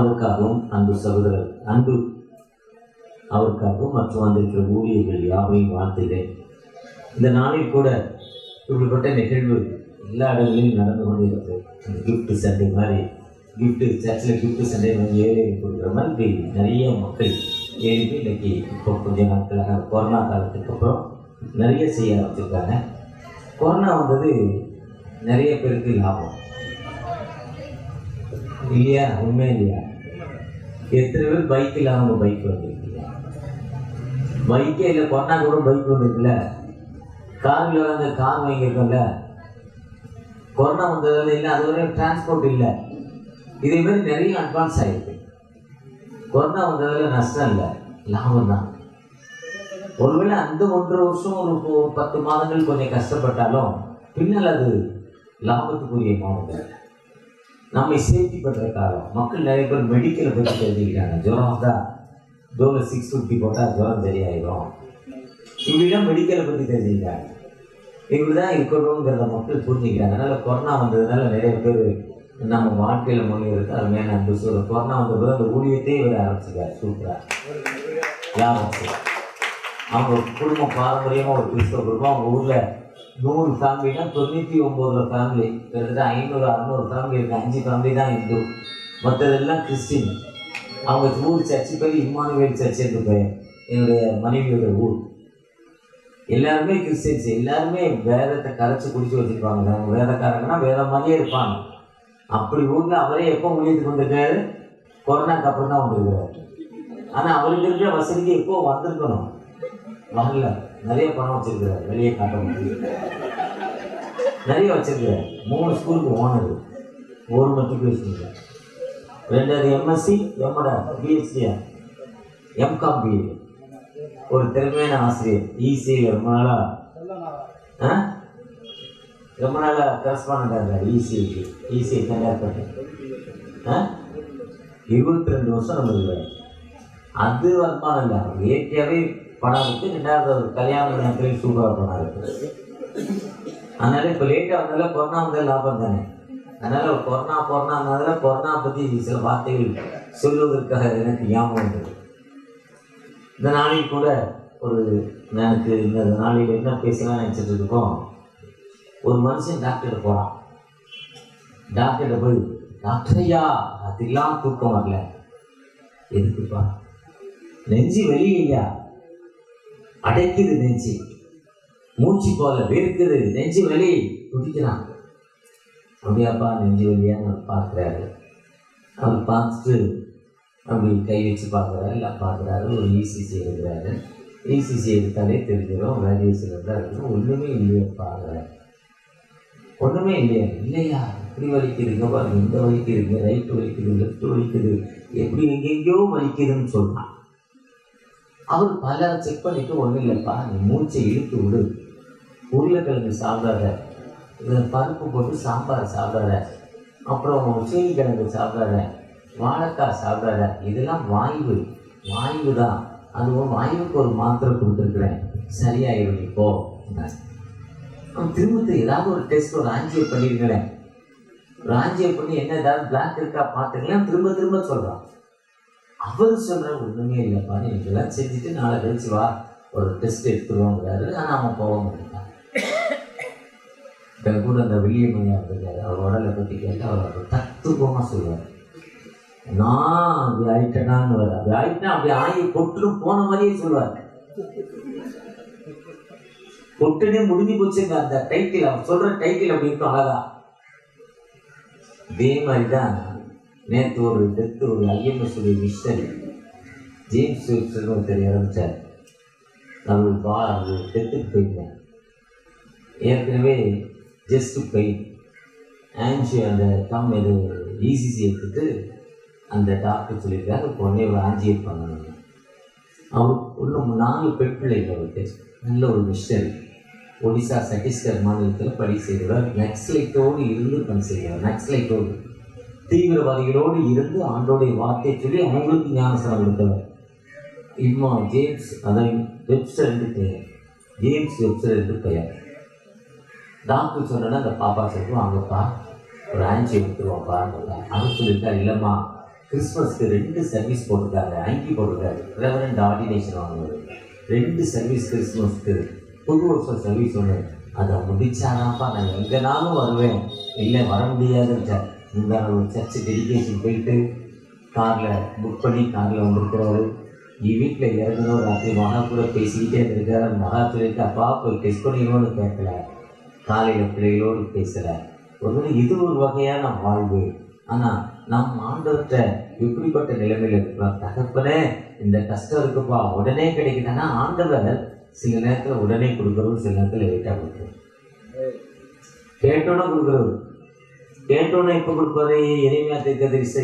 அவருக்காகவும் அன்பு சகோதரர் அன்பு அவருக்காகவும் மற்றும் வந்திருக்கிற ஊழியர்கள் யாவையும் வாழ்த்துகிறேன். இந்த நாளில் கூட இப்படிப்பட்ட நிகழ்வு எல்லா இடங்களிலும் நடந்து கொண்டிருக்கிறது. அந்த கிஃப்ட் சண்டே மாதிரி சர்ச்சில் கிஃப்ட் சண்டே ஏழை கொடுக்குற மாதிரி நிறைய மக்கள் ஏழு இன்னைக்கு இப்போ கொஞ்ச நாட்களாக கொரோனா காலத்துக்கு அப்புறம் நிறைய செய்ய ஆரம்பிச்சிருக்காங்க. கொரோனா வந்தது நிறைய பேருக்கு லாபம் இல்லையா? உண்மை இல்லையா? எத்தனை பேர் பைக் இல்லாம பைக் வந்துருக்கீங்க? பைக்கே இல்லை, கொரோனா கூட பைக் வந்துருக்குல்ல. காரில் வந்து கார் வாங்கியிருக்கோம்ல. கொரோனா வந்ததால இல்லை, அது வரையும் டிரான்ஸ்போர்ட் இல்லை. இதே மாதிரி நிறைய அட்வான்ஸ் ஆகிருக்கு. கொரோனா வந்ததால நஷ்டம் இல்லை, லாபம் தான். ஒருவேளை அந்த 1.5 வருஷம் ஒரு 10 மாதங்கள் கொஞ்சம் கஷ்டப்பட்டாலும் பின்னால் அது லாபத்துக்குரிய மாதங்கள். நம்மை சேஃப்டி பண்ணுற காலம். மக்கள் நிறைய பேர் மெடிக்கலை பற்றி தெரிஞ்சுக்கிறாங்க. ஜுரம் வந்தால் டோல 650 போட்டால் ஜுரம் சரியாயிடும். இப்படிலாம் மெடிக்கலை பற்றி தெரிஞ்சுக்கிறாங்க. இப்படி தான் இருக்கணுங்கிறத மக்கள் புரிஞ்சுக்கிறாங்க. அதனால் கொரோனா வந்ததுனால நிறைய பேர் நம்ம வாழ்க்கையில் முன்னேறது அருமையான அன்பு சொல்ல. கொரோனா வந்தபோது அந்த ஊழியத்தையே விட ஆரம்பிச்சுக்காரு. சூப்பராக லாபம். அவங்க குடும்பம் பாரம்பரியமாக ஒரு கிறிஸ்தவ குடும்பம். அவங்க ஊரில் 100 ஃபேமிலினா 99 ஃபேமிலி, கிட்டத்தட்ட 500-600 ஃபேமிலி இருக்குது. 5 ஃபேமிலி தான் இந்து, மற்றதெல்லாம் கிறிஸ்டின். அவங்க ஊர் சர்ச்சு பேர் இம்மானுவேல் சர்ச் என்று பெயர். என்னுடைய மனைவியோட ஊர். எல்லாருமே கிறிஸ்டின்ஸ், எல்லாருமே வேதத்தை கரைச்சி குடிச்சு வச்சுருப்பாங்க. அவங்க வேதக்காரங்கன்னா வேத மாதிரியே இருப்பாங்க. அப்படி ஊரில் அவரே எப்போ ஊழியத்துக்கு வந்திருக்காரு? கொரோனாக்கு அப்புறம் தான் வந்திருக்கிறார். ஆனால் அவருக்கு இருக்கிற வசதிக்கு எப்போ வந்திருக்கணும், வரல. நிறைய பணம் வச்சிருக்கிறார், வெளியே காட்ட முடியும். நிறைய வச்சிருக்கிறார். 3 ஸ்கூலுக்கு ஓனர், 1 மெட்ரிகுலேஷன், 2 எம்எஸ்சி, எம்எடா, பிஹெச்டியா, எம்காம் பிஏ, ஒரு திறமையான ஆசிரியர். ஈசியில் ரொம்ப நாளாக கரஸ்பாண்டாக இருந்தார். ஈசி கன்னியாகுமரி 22 வருஷம் நம்ம இருக்கிறார். அது வருமானம் இல்லை. அவர் இயற்கையாகவே பணம் இருக்குது. 2வது ஒரு கல்யாண நேரத்தில் சூப்பராக பணம் இருக்குது. அதனால் இப்போ லேட்டாக வந்தால கொரோனா வந்தால் லாபம் தானே. அதனால் ஒரு கொரோனானால கொரோனா பற்றி சில வார்த்தைகள் சொல்வதற்காக எனக்கு ஞாபகம் இருந்தது. இந்த நாளில் கூட எனக்கு இந்த நாளில் என்ன பேசலாம் நினச்சிட்டு இருக்கோம். ஒரு மனுஷன் டாக்டர்கிட்ட போகிறான். டாக்டர்கிட்ட போய், டாக்டர் ஐயா அதெல்லாம் தூக்கம் வரல. எதுக்குப்பா? நெஞ்சு வெளியா அடைக்குது, நெஞ்சு மூச்சு போல வேர்க்குது, நெஞ்சு வெளி துடிக்கிறான். அப்படியாப்பா நெஞ்சு வெளியான்னு அவர் பார்க்குறாரு. அவர் பார்த்துட்டு அப்படி கை வச்சு பார்க்குறாரு, இல்லை பார்க்குறாரு. ஒரு இசிசி எடுக்கிறாரு. இசிசி எடுத்தாலே தெரிஞ்சிடும் ரேடியேஷன் தான் இருக்கணும். ஒன்றுமே இல்லையே பார்க்குறாரு. ஒன்றுமே இல்லையா இப்படி வலிக்குதுங்க பாருங்க, இந்த வலிக்குதுங்க, ரைட்டு வலிக்குது, லெஃப்ட் வலிக்குது, எப்படி எங்கெங்கேயோ வலிக்குதுன்னு சொல்கிறான். அவர் பல செக் பண்ணிட்டு, ஒன்றும் இல்லைப்பா, நீ மூச்சை இழுத்து விடு, உருளைக்கிழங்கு சாப்பிடாத, பருப்பு போட்டு சாம்பார் சாப்பிடாத, அப்புறம் சீனிக்கிழங்கு சாப்பிடாத, வாழைக்காய் சாப்பிடாத, இதெல்லாம் வாய்வு தான். அதுவும் வாயுவுக்கு ஒரு மாத்திரை கொடுத்துருக்குறேன், சரியாயிடும் இப்போ. திரும்ப ஏதாவது ஒரு டெஸ்ட், ஒரு ஆஞ்சியோ பண்ணிருங்களேன். ஒரு ஆஞ்சியோ பண்ணி என்ன ஏதாவது பிளாக் இருக்கா பார்த்துக்கலாம். திரும்ப சொல்கிறான். அவர் சொல்கிற ஒன்றுமே இல்லைப்பா, இதெல்லாம் செஞ்சுட்டு நாளை கழிச்சு வா, ஒரு டெஸ்ட் எடுத்துருவோங்கிறாரு. ஆனால் அவன் போக மாட்டான். இப்போ கூட அந்த வில்லியமையா இருக்காரு, அவர் உடலை பற்றி கேட்டால் அவர் தத்துவமாக சொல்லுவார். நான் அப்படி ஆயிட்டேனான்னு வர, அப்படி ஆயிட்டேன், அப்படி ஆகி பொட்டுன்னு போன மாதிரியே சொல்லுவார். பொட்டுனே முடிஞ்சு போச்சுங்க அந்த டைட்டில். அவர் சொல்கிற டைட்டில் அப்படி இருக்கும் அழகா. இதே மாதிரி தான் நேற்று ஒரு டெத்து, ஒரு ஐஎம்எஸ் உடைய மிஷன் ஜேம்ஸ் வெப்ஸ்டர்னு ஒருத்தர் இறந்துட்டார். அவர் டெத்துக்கு போயிருந்தேன். ஏற்கனவே ஜஸ்ட் பெயின் ஆன்ஜியோ, அந்த இது இசிசி எடுத்துட்டு அந்த டாக்டர் சொல்லியிருக்காரு, இப்போ உடனே ஒரு ஆன்ஜியோ பண்ணணும். அவர் இன்னும் 4 பெண் பிள்ளைகள். அவருக்கு நல்ல ஒரு மிஷனரி. ஒடிசா சத்தீஸ்கர் மாநிலத்தில் பணி செய்கிறார். நக்சலைட்டோடு இருந்து பணி செய்கிறார். நக்சலைட்டோடு தீவிரவாதிகளோடு இருந்து ஆண்டோடைய வார்த்தையை சொல்லி அவங்களுக்கு ஞானசனம் கொடுத்தவர். இப்போ ஜேம்ஸ், அதான் வெப்ஸ்டர் என்று பெயர். ஜேம்ஸ் வெப்ஸ்டர் என்று பெயர். டாக்டர் சொன்னா அந்த பாப்பா சொல்லுவோம், வாங்கப்பா ஒரு ஆன்ஜியோ எடுத்துருவாப்பா. அவர் சொல்லியிருக்காரு, இல்லைம்மா கிறிஸ்மஸ்க்கு 2 சர்வீஸ் போட்டிருக்காங்க, அங்கி போட்டிருக்காரு, ரெவரண்ட் ஆர்டினேஷன் வாங்குவார். 2 சர்வீஸ் கிறிஸ்மஸ்க்கு, புது வருஷம் சர்வீஸ் ஒன்று. அதை முடிச்சானாப்பா நான் எங்கேனாலும் வருவேன், இல்லை வர முடியாதுன்னு சார். இந்த சர்ச்சு டெடிகேஷன் போயிட்டு காரில் புக் பண்ணி காரில் வந்திருக்கிறாரு. வீட்டில் இறங்கணும், ராத்திரி மகா கூட பேசிக்கிட்டே இருந்திருக்காரு. மகா சொல்லிட்டு அப்பா போய் டெஸ்ட் பண்ணிக்கணும்னு கேட்கல, காலையில் பிள்ளைகளோடு பேசுகிறார். ஒருவேளை இது ஒரு வகையான வாழ்வு. ஆனால் நம் ஆண்டவர்கிட்ட எப்படிப்பட்ட நிலைமையில் இருக்கிறோம்? தகப்பனே இந்த கஷ்டம் இருக்குப்பா உடனே கிடைக்குதுன்னா ஆண்டவர் சில நேரத்தில் உடனே கொடுக்குறவர், சில நேரத்தில் லேட்டாக கொடுக்குறோம். கேட்டோன்னே கொடுக்குறவர், கேட்டோன்னே இப்போ கொடுப்பாரு. எரேமியா தீர்க்கதரிசி,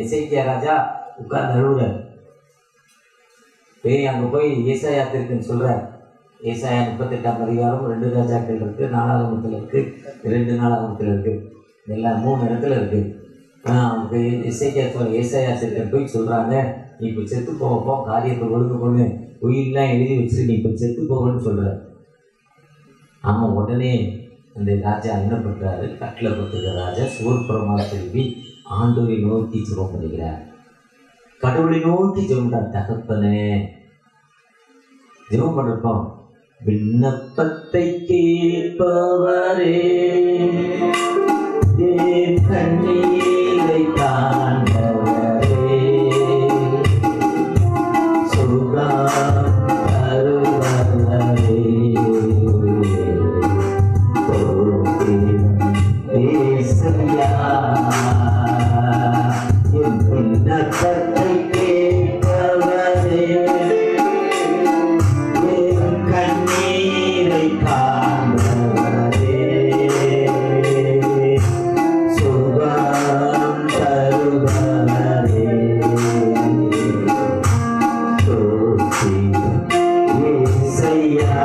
எசேக்கியா ராஜா உட்கார்ந்து அழுகுறார். அங்கே போய் ஏசாயா தீர்க்கன்னு சொல்கிறார். ஏசாயா 38ஆம் அதிகாரம் 2 ராஜாக்கள் இருக்குது, 4ஆகமத்தில் இருக்குது, 2 நாளாகமத்தில் இருக்குது, எல்லாம் 3 இடத்துல இருக்குது. அவனுக்கு ஏசாயா தீர்க்கன் போய் சொல்கிறாங்க, நீ இப்போ செத்து போகப்போ காரியத்தை ஒழுங்கு கொண்டு உயிரெலாம் எழுதி வச்சுட்டு நீ இப்போ செத்து போகணும்னு சொல்கிறார். ஆமாம், உடனே அந்த ராஜா என்ன பண்ணுறாரு? கட்டில் பட்டுக்கிற ராஜா சோர்புறமாக திரும்பி ஆண்டவரை நோக்கி ஜெபம் பண்ணுகிறார். கடவுளை நோக்கி ஜெபம். தகப்பனே ஜெபம் பண்ணிருப்போம். விண்ணப்பத்தை கேட்பவரே, கண்ணீரை காண்பவரே, சுகம் தருபவரே, ஏசையா என் விண்ணப்பத்தை கேட்பவரே, என் கண்ணீரை காண்பவரே, சுகம் தருபவரே, ஏசையா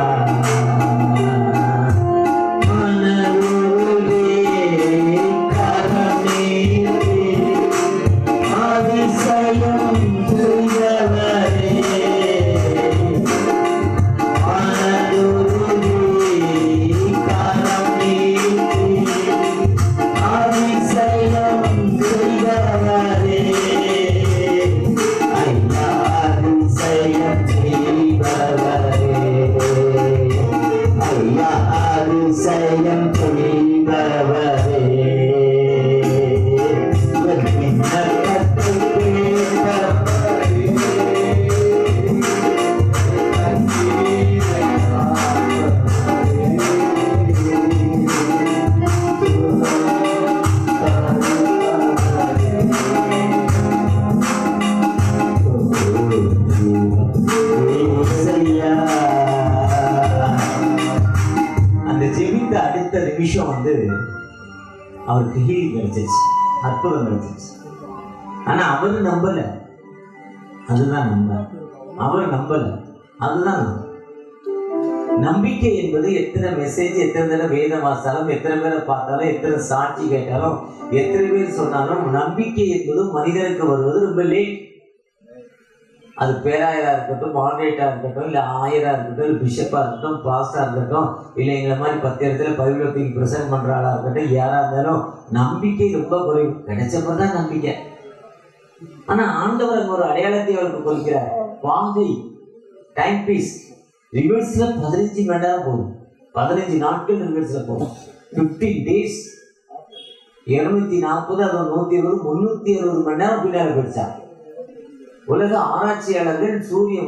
அடுத்த நிமிஷம் அவருக்கு ஹீலிங் கிடைச்சிச்சு, அற்புதம் கிடைச்சிச்சு. ஆனா அவரு நம்பல, அதுதான் அவர் நம்பல, அதுதான் நம்பிக்கை என்பது. எத்தனை மெசேஜ், எத்தனை தடவை வேதம் வாசாலும், எத்தனை பேரை பார்த்தாலும், எத்தனை சாட்சி கேட்டாலும், எத்தனை பேர் சொன்னாலும், நம்பிக்கை என்பது மனிதனுக்கு வருவது ரொம்ப லேட். அது பேராயராக இருக்கட்டும், மாடரேட்டாக இருக்கட்டும், இல்லை ஆயராக இருக்கட்டும், இல்லை பிஷப்பாக இருக்கட்டும், பாஸ்டாக இருக்கட்டும், இல்லை எங்களை மாதிரி 10 இடத்துல பைபிளத்துக்கு ப்ரெசென்ட் பண்ணுற ஆளாக இருக்கட்டும், யாராக இருந்தாலும் நம்பிக்கை ரொம்ப குறைவு. கிடைச்சப்ப தான் நம்பிக்கை. ஆனால் ஆண்டவர் ஒரு அடையாளத்தை அவருக்கு கொடுக்கிறார். வாங்கை டைம் பீஸ் ரிவர்ஸில் 15 மணி நேரம் போகும், 15 நாட்கள் ரிவர்ஸில் போகும். 15 days 240, அது 120, 360 மணி நேரம் பின்னாடி போயிடுச்சாங்க. உலக ஆராய்ச்சியாளர்கள்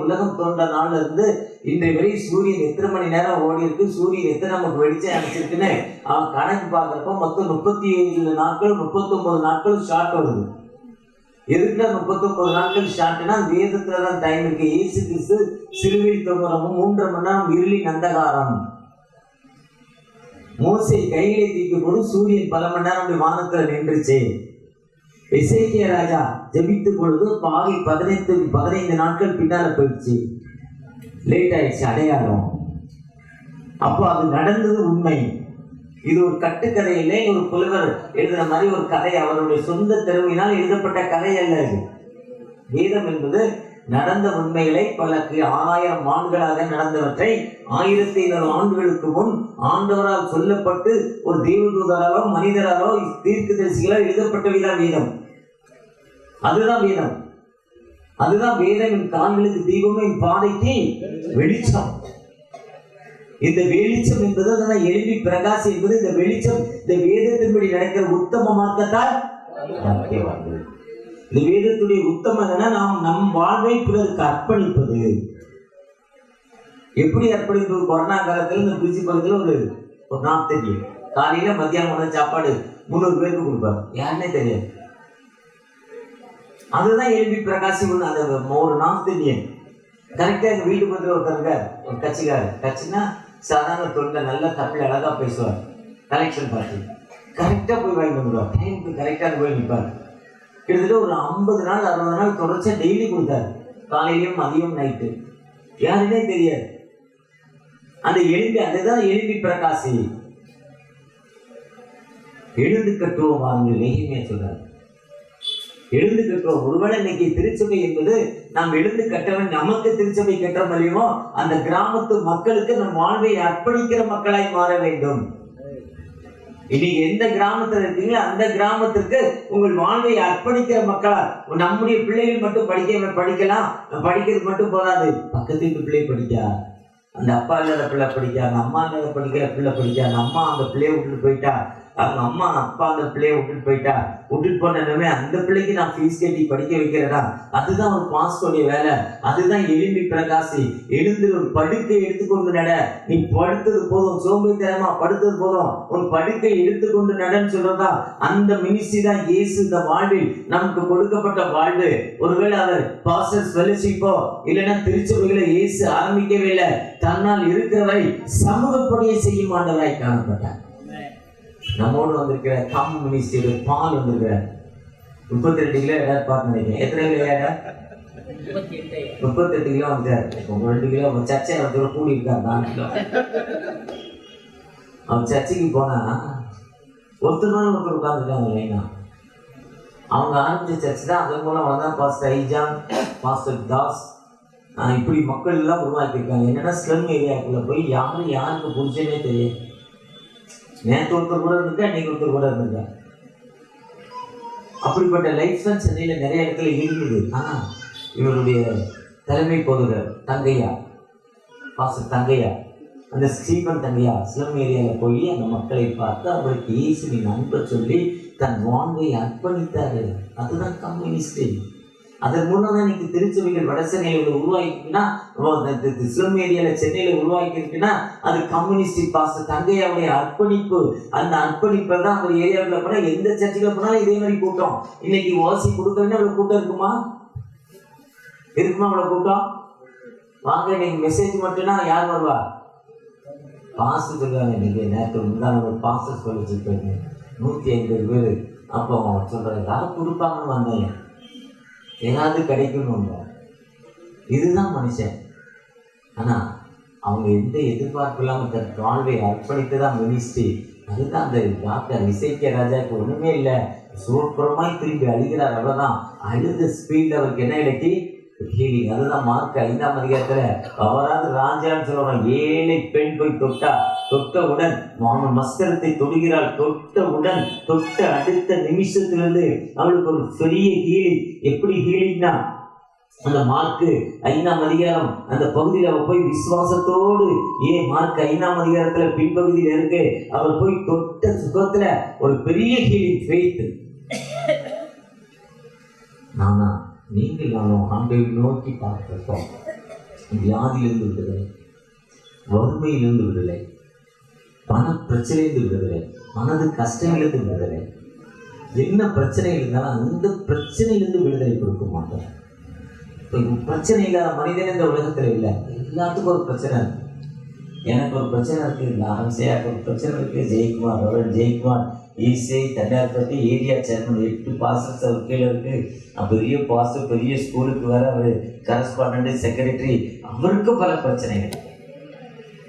உலகம் தோன்ற நாள்ல இருந்து இன்றைய வரை சூரியன் எத்தனை மணி நேரம் ஓடி இருக்கு, சூரியன் எத்தனை நமக்கு வெளிச்சம் அனுப்பிச்சிருக்குன்னு அவன் கணக்கு பார்க்கறப்ப மொத்தம் 37 நாட்கள் 39 நாட்கள் ஷார்ட் வருது. எதுக்குல 39 நாட்கள் ஷார்ட்னா வேதத்துல தான் டைம் இருக்கு. இயேசு கிறிஸ்து சிலுவையில் தொங்குறமும் 3.5 மணி நேரம் இருளின் அந்தகாரம். மோசே கையிலே தூக்கும் போது சூரியன் பல மணி நேரம் அப்படி வானத்துல நின்றுச்சு. எசேக்கியா ராஜா ஜெபித்த பொழுது பாகை 15 நாட்கள் பின்னால போயிடுச்சு, லேட் ஆயிடுச்சு, அடையாளம். அப்போ அது நடந்தது உண்மை. இது ஒரு கட்டுக்கதையிலே ஒரு புலவர் எழுதுற மாதிரி ஒரு கதை, அவருடைய சொந்த திறமையினால் எழுதப்பட்ட கதை அல்ல. இது வேதம் என்பது நடந்த உண்மைகளை பல 1000 ஆண்டுகளாக நடந்தவற்றை 1500 ஆண்டுகளுக்கு முன் ஆண்டவரால் சொல்லப்பட்டு ஒரு தேவதூதராலோ மனிதராலோ தீர்க்கதரிசிகளால் எழுதப்பட்டவைதான் வேதம். அதுதான் வேதம். அதுதான் வேதம். என் கால்களுக்கு தீபமும் என் பாதைக்கு வெளிச்சம். இந்த வெளிச்சம் என்பது எழுப்பி பிரகாசி என்பது இந்த வெளிச்சம் இந்த வேதத்தின்படி நடக்கிற உத்தமமாக்கத்தான் இந்த வேதத்துடைய உத்தமம் நாம் நம் வாழ்வை பிறருக்கு அர்ப்பணிப்பது. எப்படி அர்ப்பணிப்பது? கொரோனா காலத்தில் இந்த திருச்சி பகுதியில் ஒரு நாள் தெரியும். காலையில மத்தியானம் உணவு சாப்பாடு 300 பேருக்கு கொடுப்பாரு, யாருன்னே தெரியாது. அதுதான் எழுப்பி பிரகாசி. அந்த ஒரு நாள் தெரியும். கரெக்டா எங்க வீட்டுக்கு வந்து ஒருத்தருங்க ஒரு கட்சினா சாதாரண தொழில நல்லா தமிழ் அழகா பேசுவார். கலெக்ஷன் பார்த்து கரெக்டா போய் வாங்கிட்டு வந்துடுவார். டைமுக்கு கரெக்டா போய் நிற்பார். கிட்டத்தட்ட ஒரு 50 நாள் 60 நாள் தொடர்ச்சியா டெய்லி கொடுத்தாரு. காலையிலும் மதியம் நைட்டு, யாருன்னே தெரியாது. அந்த அதுதான் எழுப்பி பிரகாசி. எழுந்து கட்டுவோம் வாருங்கள், நெகிமையா சொல்றாரு. எழுந்து கட்டுவோம். ஒருவேளை இன்னைக்கு திருச்சபை என்பது நாம் எழுந்து கட்டவன், நமக்கு திருச்சபை கட்ட முடியுமோ அந்த கிராமத்து மக்களுக்கு நம் வாழ்வை அர்ப்பணிக்கிற மக்களாய் மாற வேண்டும். இன்னைக்கு எந்த கிராமத்தில் இருக்கீங்களோ அந்த கிராமத்திற்கு உங்கள் வாழ்வை அர்ப்பணிக்கிற மக்களா. நம்முடைய பிள்ளைகள் மட்டும் படிக்கலாம், படிக்கிறது மட்டும் போதாது. பக்கத்து வீட்டு பிள்ளை படிக்கா, அந்த அப்பா இல்லாத பிள்ளை படிக்கா, அந்த அம்மா இல்லாத படிக்கிற பிள்ளை படிக்கா, அந்த அம்மா அந்த பிள்ளைய விட்டுட்டு போயிட்டா, அவங்க அம்மா அப்பா அந்த பிள்ளைய விட்டுட்டு போனே அந்த பிள்ளைக்கு நான் ஃபீஸ் கட்டி படிக்க வைக்கிறேன்னா அதுதான் ஒரு பாஸ்டோடைய வேலை. அதுதான் எழும்பி பிரகாசி. எழுந்து ஒரு படுக்கை எடுத்துக்கொண்டு நட. நீ படுத்தது போதும், சோம்பேறித்தனமா படுத்தது போதும், ஒரு படுக்கை எடுத்துக்கொண்டு நடன்னு சொல்றதா அந்த மினிஸ்ட்ரி தான் இயேசு இந்த வாழ்வில் நமக்கு கொடுக்கப்பட்ட வாழ்வு. ஒருவேளை அவர் பாஸ்டர்ஸ் ஃபெலோஷிப்போ இல்லைன்னா திருச்சபைகளை இயேசு ஆரம்பிக்கவே இல்லை. தன்னால் இருக்கிறவரை சமூக பணியை செய்யும் ஆண்டவராய் காணப்பட்டார். நம்மோடு வந்திருக்கிற கம் மினிஸ்ட்ரி பால் வந்திருக்கிற 32 கிலோ எதாவது பார்த்து நினைக்கிறேன். எத்தனை கிலோ ஏடா? 38 கிலோ வந்துட்டார். 2 கிலோ சர்ச்சை அவர் கூடி இருக்காரு. 4 கிலோ. அவன் சர்ச்சைக்கு போனா ஒருத்தர் உட்காந்துருக்காங்க லைனா. அவங்க ஆரம்பிச்ச சர்ச்சை தான். அதன் மூலம் வளர்ந்தா பாஸ்டர் ஐஜான், பாஸ்டர் தாஸ், இப்படி மக்கள் எல்லாம் உருவாக்கியிருக்காங்க. என்னன்னா ஸ்லம் ஏரியாக்குள்ள போய் யாருக்கு புரிச்சனே தெரியும். நேற்று ஒருத்தர் கூட இருந்திருக்கா, இன்னைக்கு ஒருத்தர் கூட இருந்திருக்கா. அப்படிப்பட்ட லைஃப் தான் சென்னையில நிறைய இடத்துல இருந்தது. ஆனா இவருடைய தலைமை போதுகர் தங்கையா, பாஸ்டர் தங்கையா, அந்த ஸ்டீபன் தங்கையா ஸ்லம் ஏரியால போய் அந்த மக்களை பார்த்து அவருக்கு இயேசுவின் அன்பை சொல்லி தன் வாழ்வை அர்ப்பணித்தாரு. அதுதான் கம்யூனிஸ்ட். அதன் மூலம் தான் இன்னைக்கு திருச்சபைகள் வட சென்னையில உருவாக்கிருக்குன்னா, ஸ்லம் ஏரியால சென்னையில உருவாக்கிருக்குன்னா அது கம்யூனிஸ்ட் பாஸ்டர் தங்கையாவுடைய அர்ப்பணிப்பு. அந்த அர்ப்பணிப்பை தான் அவர் ஏரியாவில் போனா எந்த சர்ச்சுல போனாலும் இதே மாதிரி கூட்டம். இன்னைக்கு ஓசி கொடுக்கறதுன்னா அவ்வளவு கூட்டம் இருக்குமா? அவ்வளவு கூட்டம்? வாங்க இன்னைக்கு மெசேஜ் மட்டும்னா யார் வருவா? பாஸ்டர் சொல்லுவாங்க. இன்னைக்கு நேற்று முன்னாள் ஒரு பாஸ்டர் சொல்லி வச்சிருக்காங்க 150 பேர். அப்போ சொல்றாங்க யாரும் கொடுப்பாங்கன்னு வந்தேன், ஏதாவது கிடைக்கணும். இதுதான் மனுஷன். ஆனா அவங்க எந்த எதிர்பார்ப்பு இல்லாமல் தன் வாழ்வை அர்ப்பணித்துதான் மினிஸ்ட்ரி. அதுதான் அந்த டாக்டர் இசைக்கிய ராஜாவுக்கு ஒண்ணுமே இல்லை, சூப்பரமாய் திரும்பி அழுகிறார். அவ்வளவுதான். அழுத ஸ்பீட்ல அவருக்கு என்ன கிடைக்கி ஹீலிங். அதுதான் மார்க் 5ஆம் அதிகாரத்துல அவராது ராஜான்னு சொல்லுவாங்க. 7 பெண் போய் தொட்டவுடன் அவன் மஸ்கரத்தை தொடுகிறாள். தொட்டவுடன் தொட்ட அடுத்த நிமிஷத்திலிருந்து அவளுக்கு ஒரு பெரிய ஹீலிங். எப்படி ஹீலிங்னா அந்த மார்க் 5ஆம் அதிகாரம் அந்த பகுதியில் அவ போய் விசுவாசத்தோடு மார்க் 5ஆம் அதிகாரத்துல பின்பகுதியில இருக்கு. அவர் போய் தொட்ட சுகத்துல ஒரு பெரிய ஹீலிங் ஃபெய்த். நீங்கள் நானும் ஆண்டை நோக்கி பார்க்கிறோம். வியாதியிலிருந்து விடுதலை, வறுமையிலிருந்து விடுதலை, பண பிரச்சனையிலிருந்து விடுதலை, மனது கஷ்டங்களிலிருந்து விடுதலை. என்ன பிரச்சனை இருந்தாலும் அந்த பிரச்சனையிலிருந்து விடுதலை கொடுக்க மாட்டோம். பிரச்சனை இல்லாத மனிதன் இந்த உலகத்தில் இல்லை. எல்லாத்துக்கும் ஒரு பிரச்சனை இருக்கு. எனக்கு ஒரு பிரச்சனை இருக்கு, ஆரம்பிச்சையாக்கு ஒரு பிரச்சனை இருக்கு. ஜெயக்குமார், அவர் ஜெயக்குமார் ஈஸியை தண்டார்பட்டி ஏரியா சேர்மன் 8 பாஸ்டர்ஸ் அவர் கீழே இருக்கு. பெரிய பாஸ்டர், பெரிய ஸ்கூலுக்கு வேற அவர் கரஸ்பாண்டன்ட், செக்ரட்டரி. அவருக்கு பல பிரச்சனைகள்.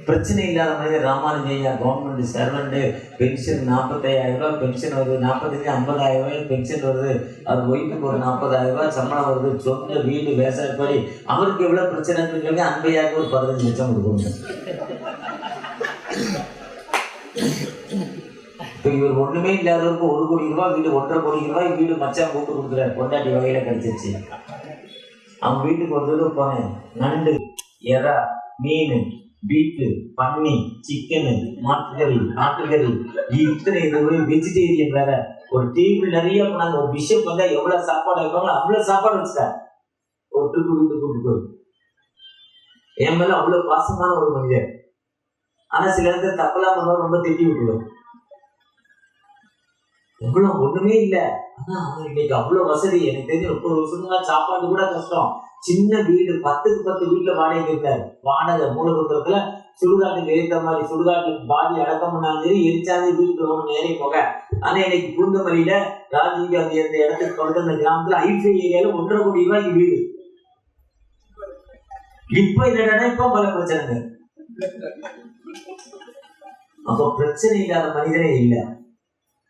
பிரச்சனை இல்லாத மனிதர் ராமானுஜையா கவர்மெண்ட் சர்வெண்ட், பென்ஷன் 45,000 ரூபாய் பென்ஷன் வருது, 45,000 50,000 ரூபாய் பென்ஷன் வருது, அவர் ஒய்ஃபுக்கு ஒரு 40,000 ரூபாய் சம்பளம் வருது, சொந்த வீடு வேசாயப்படி. அவருக்கு எவ்வளவு பிரச்சனை இருக்குன்னு அன்பையாக ஒரு 15 லட்சம் கொடுக்கணும். இப்போ இவர் ஒண்ணுமே இல்லாதவருக்கு 1 கோடி ரூபாய் வீடு, 1.5 கோடி ரூபாய் வீடு மச்சான் கூட்டு கொடுக்குறாரு. பொண்டாட்டி வகையில கிடைச்சிருச்சு. அவங்க வீட்டுக்கு வந்து போனேன், நண்டு, எறா, மீன், பீஃபு, பன்னி, சிக்கனு, நாட்டுக்கறி, இத்தனை வெஜிடேரியன் வேற. ஒரு டேபிள் நிறைய போனாங்க. ஒரு பிஷப் வந்தா எவ்வளவு சாப்பாடு வைப்பாங்களோ அவ்வளவு சாப்பாடு வச்சுட்டார். ஒரு ட்ரிப்பு வீட்டுக்கு கூட்டு போய் என் மேல அவ்வளவு பாசமான ஒரு மனிதர். ஆனா சில இடத்துல தப்பலா பண்ணுவார், ரொம்ப திட்டி விட்டுருவார். எவ்வளவு ஒண்ணுமே இல்ல, ஆனா இன்னைக்கு அவ்வளவு வசதி. எனக்கு தெரிஞ்சு 30 வருஷமா சாப்பாடு கூட கஷ்டம். சின்ன வீடு, 10க்கு 10 வீட்டுல வாடகை இருக்காரு. வாடகை மூலபுத்திரத்துல சுடுகாட்டுக்கு ஏற்ற மாதிரி, சுடுகாட்டுக்கு பாடி அடக்கம் பண்ணாலும் சரி, எரிச்சாலும் வீட்டுக்கு நேரே போக. ஆனா இன்னைக்கு பூந்தமல்லியில ராஜீவ் காந்தி அந்த இடத்துக்கு பக்கத்துல அந்த கிராமத்துல ஐஃபை ஏரியால 1.5 கோடி ரூபாய்க்கு வீடு. இப்ப என்னடா இப்ப பல பிரச்சனை. அப்ப பிரச்சனை இல்லாத மனிதனே இல்ல.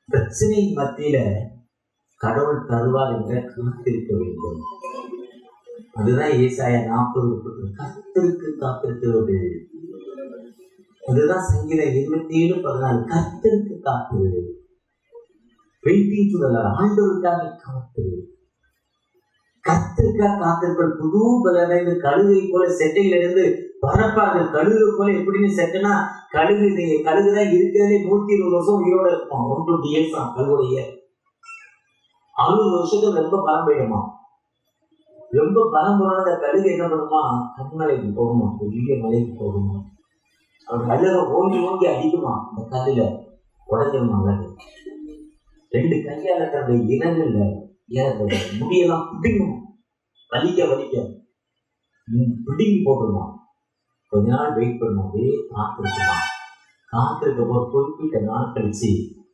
பிரச்சனையின் மத்தியில கடவுள் தருவார் என்ற காத்திருக்க வேண்டும். அதுதான் ஏசாயா 40 கர்த்தருக்கு காத்திருக்கிறது. அதுதான் சங்கீதம் 27:14 கர்த்தருக்கு காத்திரு. வெயிட்டிங் டு தி லார்ட், ஆண்டவருக்காக காத்திரு. கர்த்தருக்காக காத்திருப்பது புது பலனை. கழுகை போல செட்டையில இருந்து பரப்பார்கள். கழுகு போல எப்படின்னு செட்டுனா, கழுகுதான் இருக்கிறதே 120 வருஷம் உயிரோட இருக்கும். 120 years தான் கழுகுடைய. 60 வருஷத்துக்கு ரொம்ப பலம் போயிடுமா. ரொம்ப பலம் போன கழுகு என்ன பண்ணுமா, கண்மலைக்கு போகுமா, பெரிய மலைக்கு போகுமா. அவர் கழுக ஓங்கி அடிக்குமா, அந்த கல்லுல உடஞ்சிருமா. அழகு 2 கையால தன்னுடைய இறகுல முடியெல்லாம் பிடிக்கும், வலிக்க பிடிங்கி போட்டுருமா. கொஞ்ச நாள் வெயிட் பண்ணும், அப்படியே காத்திருக்குமா. காத்திருக்க போது குறிப்பிட்ட நாள் கழிச்சு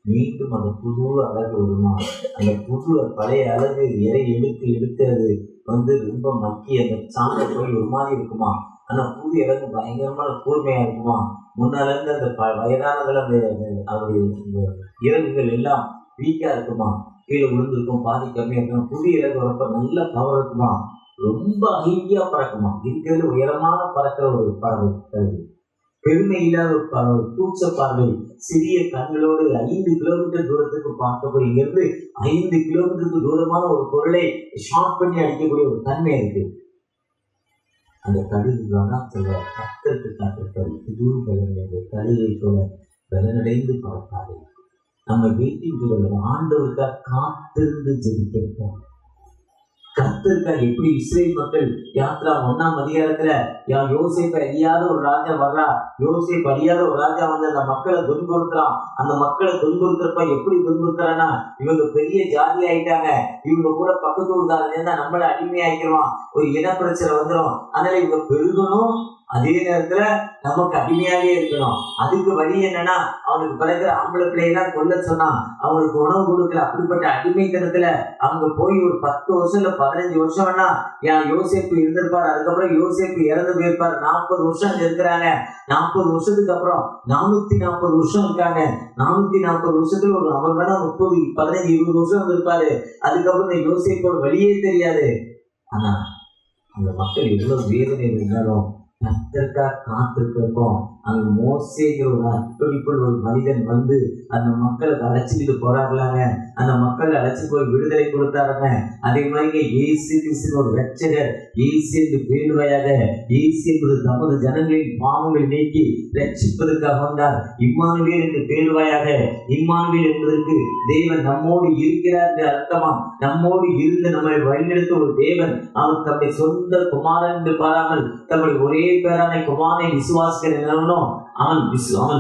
மீண்டும் அந்த புது அழகு வருமா. அந்த புது பழைய அழகு இறை எடுத்து அது ரொம்ப மக்கி அந்த சாந்த போய் ஒரு மாதிரி இருக்குமா. ஆனா புது அழகு பயங்கரமான கூர்மையா இருக்குமா. முன்னால இருந்து அந்த வயதானதுல அவருடைய இறகுகள் எல்லாம் வீக்கா இருக்குமா, கீழே விழுந்திருக்கும், பாதி கம்மியா இருக்கும். புதிய இலக்கு வரப்ப நல்ல பவர் இருக்குமா, ரொம்ப ஹையா பறக்குமா. இருக்கிறது உயரமான பறக்கிற ஒரு பார்வை, பெருமை இல்லாத ஒரு பார்வை, கூச்ச பார்வை, சிறிய கண்களோடு 5 கிலோமீட்டர் தூரத்துக்கு பார்க்கக்கூடிய, இங்கிருந்து 5 கிலோமீட்டருக்கு தூரமான ஒரு பொருளை ஷார்ட் பண்ணி அடிக்கக்கூடிய ஒரு தன்மை இருக்கு. அந்த கடுகுதான் சொல்ற கர்த்தருக்கு காத்திருப்பாரு. புது பலனை கழுகை போல பலனடைந்து பார்ப்பாரு. நம்ம வீட்டில் ஆண்டவருக்காக காத்திருந்து ஜெபிக்கிறோம். கர்த்தருக்காக எப்படி இஸ்ரேல் மக்கள் யாத்ரா 1ஆம் அதிகாரத்துல யோசேப்பு அறியாத ஒரு ராஜா வர்றா. யோசேப்பு அறியாத ஒரு ராஜா வந்து அந்த மக்களை துன்புறுத்துறான். அந்த மக்களை துன்புறுத்துறப்ப எப்படி துன்புறுத்துறான்னா, இவங்க பெரிய ஜாதி ஆயிட்டாங்க, இவங்க கூட பக்கத்து ஊர்காரங்க தான் நம்மள அடிமையாக்கிறோம், ஒரு இன பிரச்சனை வந்துடும். அதனால இவங்க பெருகணும், அதே நேரத்துல நமக்கு அடிமையாவே இருக்கணும். அதுக்கு வழி என்னன்னா, அவனுக்கு பிறகு ஆம்பளை பிள்ளையெல்லாம் கொல்ல சொன்னான், அவங்களுக்கு உணவு கொடுக்கல. அப்படிப்பட்ட அடிமைத்தனத்துல அவங்க போய் ஒரு 10 வருஷம் இல்ல 15 வருஷம்னா யோசேப்பு இருந்திருப்பாரு. அதுக்கப்புறம் யோசேப்பு இறந்து போயிருப்பாரு. 40 வருஷம் இருக்கிறாங்க. 40 வருஷத்துக்கு அப்புறம் 440 வருஷம் இருக்காங்க. 440 வருஷத்துல ஒரு அவர் வேணா 30, 15, 20 வருஷம் இருந்திருப்பாரு. அதுக்கப்புறம் இந்த யோசேப்போட வழியே தெரியாது. ஆனா அந்த மக்கள் எவ்வளவு வேதனை இருந்தாலும் கர்த்தருக்காக காத்திருக்கிறோம். அங்க மோசேங்கிற ஒரு அர்ப்பணிப்புள்ள ஒரு மனிதன் வந்து அந்த மக்களை அழைச்சிட்டு போறாங்களாங்க. அந்த மக்களை அழைச்சி போய் விடுதலை கொடுத்தாருங்க. அதே மாதிரி இயேசு கிறிஸ்து ஒரு ரட்சகர், இயேசு என்று பேருவையாக, இயேசு என்பது தமது ஜனங்களின் பாவங்களை நீக்கி ரட்சிப்பதற்காக வந்தார். இம்மானுவேல் என்று பேருவையாக, இம்மானுவேல் என்பதற்கு தேவன் நம்மோடு இருக்கிறார் என்று அர்த்தமா. நம்மோடு இருந்து நம்மை வழிநடத்த ஒரு தேவன். அவர் தம்முடைய சொந்த குமாரன் என்று பாராமல் தம்முடைய ஒரே பேரான குமாரனை விசுவாசிக்கிறவனோ அவன்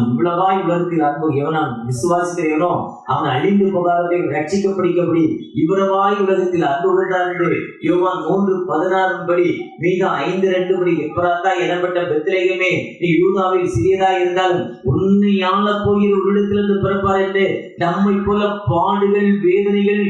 இவ்வளவாய் உலகத்தில் அன்பு எவனான் விசுவாசிக்கிறவனோ அவன் அழிந்து போகாததை ரட்சிக்கப்படும்படி இவ்வளவாய் உலகத்தில் அன்பு கொண்டார் என்று யோவான் 3:16 படி, மீக 5:2 படி, எப்ராத்தா எனப்பட்ட பெத்லகேமே, நீ யூதாவில் சிறியதாய் இருந்தாலும் உன்னை ஆள போகிற உள்ளத்திலிருந்து பிறப்பார் என்று நம்மை போல பாடுகள், வேதனைகள்,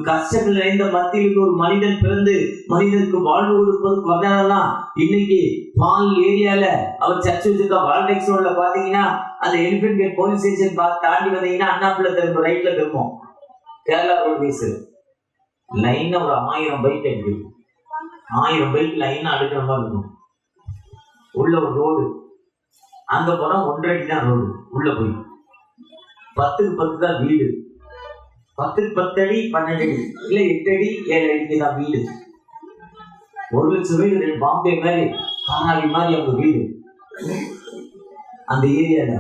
கஷ்டங்கள் நிறைந்த மத்தியில் ஒரு மனிதன் பிறந்து மனிதனுக்கு வாழ்வு கொடுப்பதற்கு வந்தாலாம். இன்னைக்கு பால் ஏரியால அவர் சர்ச் வச்சிருக்க வால்டெக்ஸ் ரோட்ல பாத்தீங்கன்னா, அந்த எலிபென்ட் கேட் போலீஸ் ஸ்டேஷன் தாண்டி வந்தீங்கன்னா அண்ணாப்புல திரும்ப ரைட்ல திரும்பும் கேரளா ரோட்வேஸ் லைனா ஒரு 1000 பைக் இருக்கு. 1000 பைக் லைனா அடுக்கிற மாதிரி இருக்கும். உள்ள ஒரு ரோடு, அங்க போனா 1.5 அடி தான் ரோடு. உள்ள போய் 10க்கு 10 தான் வீடு. 10க்கு 10 அடி 12 அடி இல்ல 8 அடி 7 அடிக்கு தான் வீடு. 1 லட்சம் வீடு பாம்பே மாதிரி தானாவி மாதிரி அவங்க வீடு. அந்த ஏரியால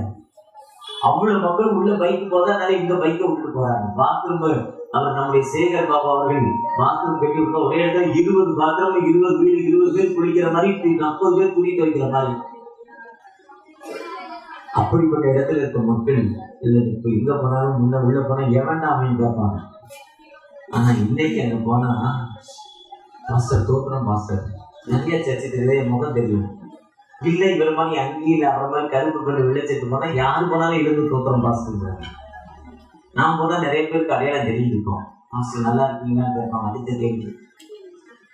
அவ்வளவு மக்கள் உள்ள பைக்கு போதனால இந்த பைக்கை விட்டு போறாங்க. பாத்ரூம் அவர் நம்முடைய சேகர் பாபா அவர்கள் பாத்ரூம் கட்டி விட்டா ஒரே இடத்துல 20 பாத்ரூம் 20 வீடு 20 பேர் குளிக்கிற மாதிரி 40 பேர் துணி துவைக்கிற மாதிரி. அப்படிப்பட்ட இடத்துல இருக்க மக்கள் இல்ல இப்ப எங்க போனாலும் முன்ன உள்ள போனா எவன்டா அப்படின்னு கேட்பாங்க. ஆனா இன்னைக்கு அங்க போனா மாஸ்டர் தோற்றம் மாஸ்டர் நிறைய சர்ச்சை தெரியும், முகம் தெரியும். இல்லை இவர் மாதிரி அங்கேயில் அப்புறமா கருப்பு கொண்டு விளைச்சட்டு போனா யாரு போனாலும் இருந்து தோற்றம் பாஸ்டர். நான் போனா நிறைய பேருக்கு அடையாளம் தெரிஞ்சிருக்கோம். மாஸ்டர் நல்லா இருக்கீங்கன்னு கேட்பாங்க. அது தெரியுது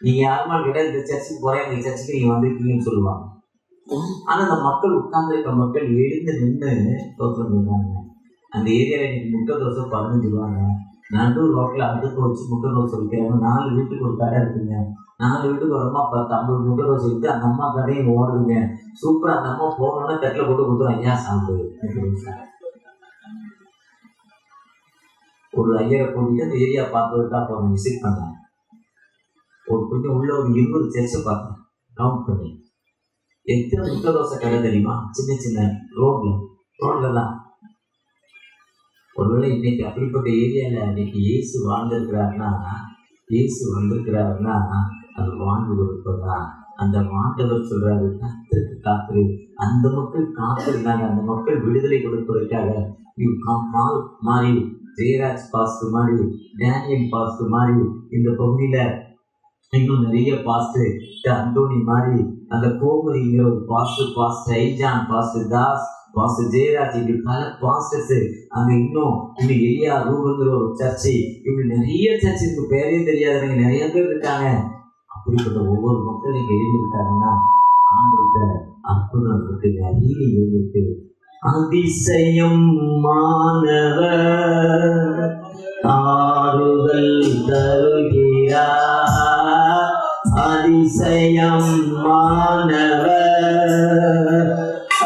நீங்க யாருமா கிட்ட இந்த சர்ச்சுக்கு போறேன் இந்த சர்ச்சுக்கு நீங்க வந்திருக்கீங்கன்னு சொல்லுவாங்க. ஆனா அந்த மக்கள் உட்கார்ந்து இருக்க மக்கள் எழுந்து நின்று தோற்றம் இருக்காங்க. அந்த ஏரியால இன்னைக்கு முட்டை தோசை 15 ரூபாங்க. நடு ரோட்ல அடுத்து வச்சு முட்டை தோசை வைக்கிறாங்க. 4 வீட்டுக்கு ஒரு கடை இருக்குங்க. 4 வீட்டுக்கு வரமா 10-50 முட்டை தோசை விட்டு அந்த அம்மா கடையும் ஓடுதுங்க. சூப்பரா அந்த அம்மா போனோன்னா தட்டில் போட்டு கொடுத்துரும். ஐயா சாப்பிடுது. ஒரு ஐயரை கூட்டிட்டு அந்த ஏரியா பார்த்துட்டா போறோம். விசிட் பண்ணேன். ஒரு கொஞ்சம் உள்ள ஒரு 20 சர்ச்சை பார்த்தேன். கவுண்ட் பண்ணி எத்தனை முட்டை தோசை கடை தெரியுமா? சின்ன சின்ன ரோட்ல தான். ஒருவேளை இன்னைக்கு அப்படிப்பட்ட ஏரியால இன்னைக்கு இயேசு வந்திருக்கிறாருன்னா அது வாழ்ந்து கொடுப்பதா? அந்த ஆண்டவர் சொல்றாரு கர்த்தருக்கு காத்து. அந்த மக்கள் காத்திருந்தாங்க. அந்த மக்கள் விடுதலை கொடுப்பதற்காக மாறி ஜெயராஜ் பாஸ்ட் மாதிரி டேனியல் பாஸ்ட் மாதிரி இந்த பகுதியில இன்னும் நிறைய பாஸ்ட் அந்தோனி மாதிரி அந்த கோமதிங்கிற ஒரு பாஸ்ட் ஐஜான் பாஸ்ட் தாஸ் பாஸ்ட் ஜெயராஜ் இப்படி பல பாஸ்டர்ஸ் அங்க இன்னும் எலியா ரூபங்கிற ஒரு சர்ச்சை இப்படி நிறைய சர்ச்சுக்கு பேரே தெரியாதவங்க நிறைய பேர் இருக்காங்க. அப்படிப்பட்ட ஒவ்வொரு மக்கள் இங்க எழுதியிருக்காங்கன்னா ஆண்டவர்கிட்ட அற்புதம் இருக்கு, ஹீலிங் இருக்கு. அதிசயம் மாணவர் ஆறுதல் தருகிறார். அதிசயம் மாணவர்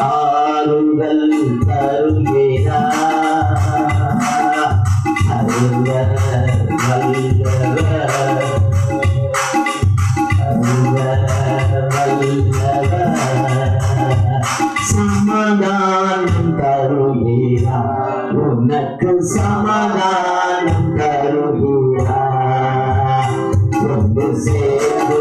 ஆறுதல் தருகிறார். சமாதானம் தருகிறார். உனக்கு சமாதானம் தருகிறார். ஒன்று சேர்ந்து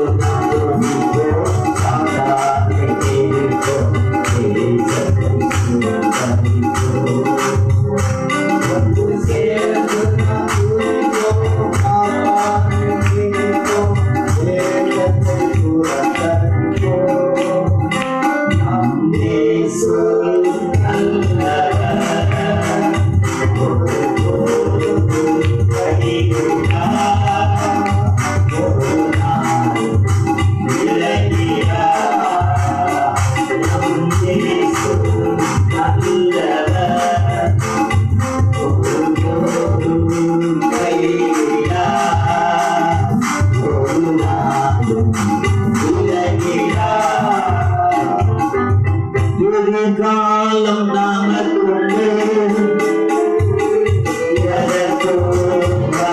காலம் நமக்குள்ளே